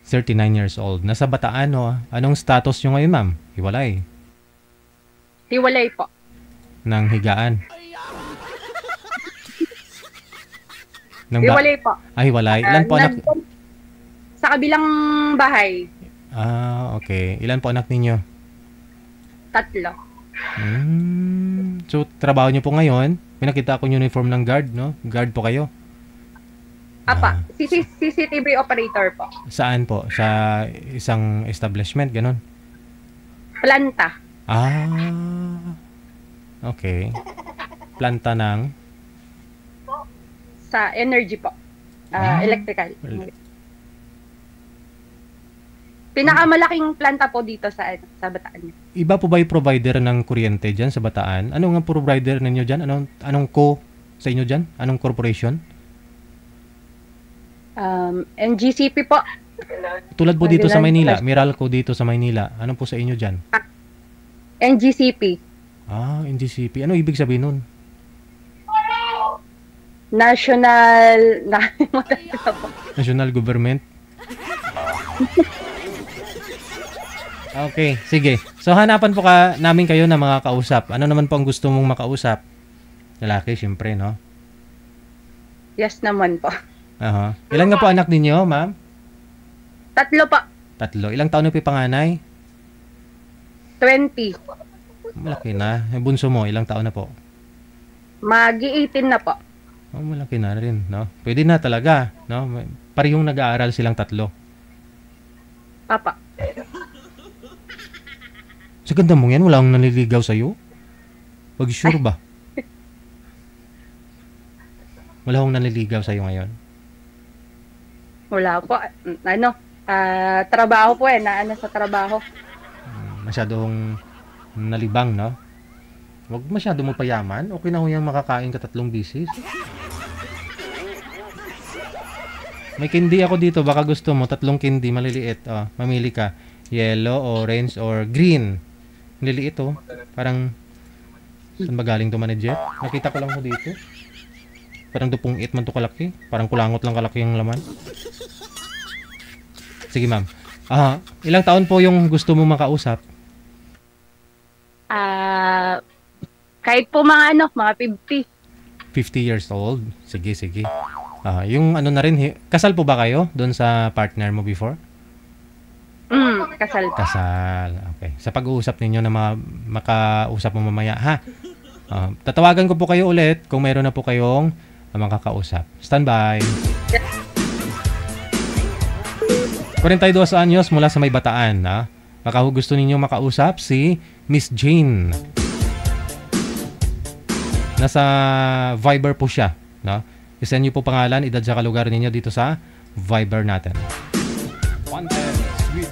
39 years old. Nasa Bataan, no? Anong status nyo ngayon, ma'am? Hiwalay. Hiwalay po. Ng higaan. Hiwalay po. Hiwalay. Ilan po anak? Sa kabilang bahay. Okay. Ilan po anak ninyo? 3. So, trabaho nyo po ngayon, may nakita akong uniform ng guard, no? Guard po kayo? Apa, CCTV operator po. Saan po? Sa isang establishment, ganun? Planta. Okay. Planta ng? Sa energy po. Electrical. Pinakamalaking planta po dito sa Bataan. Iba po ba yung provider ng kuryente dyan sa Bataan? Ano nga provider ninyo dyan? Anong co sa inyo dyan? Anong corporation? NGCP po. Tulad po dito sa Maynila, Meralco dito sa Maynila. Ano po sa inyo dyan? NGCP. NGCP. Ano ibig sabihin nun? National Government? Okay, sige. So hanapan po namin kayo na mga kausap. Ano naman po ang gusto mong makausap? Lalaki, syempre, no? Yes naman po. Ilan nga po anak ninyo, ma'am? 3 po. 3. Ilang taon na po yung panganay? 20. Malaki na. Yung bunso mo, ilang taon na po? Magi-18 na po. Malaki na rin, no? Pwede na talaga, no? Parehong nag-aaral silang 3. Papa. Sa ganda mong yan, wala akong nanliligaw sa'yo? Wag sure ba? Wala akong nanliligaw sa'yo ngayon? Wala po. Trabaho po sa trabaho. Masyadong nalibang, no? Wag masyado mo payaman. Okay na ho yan makakain ka 3 bisis. May candy ako dito. Baka gusto mo. 3 candy. Maliliit. Mamili ka. Yellow, orange, or green. Maliliit, Parang, saan ba galing to, manager? Nakita ko lang ho dito. Parang 2.8 man to kalaki. Parang kulangot lang kalaki yung laman. Sige, ma'am. Ilang taon po yung gusto mo makausap? Kahit po mga 50. 50 years old? Sige. Yung ano na rin, kasal po ba kayo doon sa partner mo before? Kasal. Kasal. Okay. Sa pag-uusap ninyo na makausap mo mamaya, ha? Tatawagan ko po kayo ulit kung mayroon na po kayong makakausap. Standby. 42 anyos mula sa May Bataan, ha? Baka gusto ninyo makausap si Miss Jane. Nasa Viber po siya, no? I-send niyo po pangalan, edad sa lugar ninyo dito sa Viber natin. Wanted, sweet.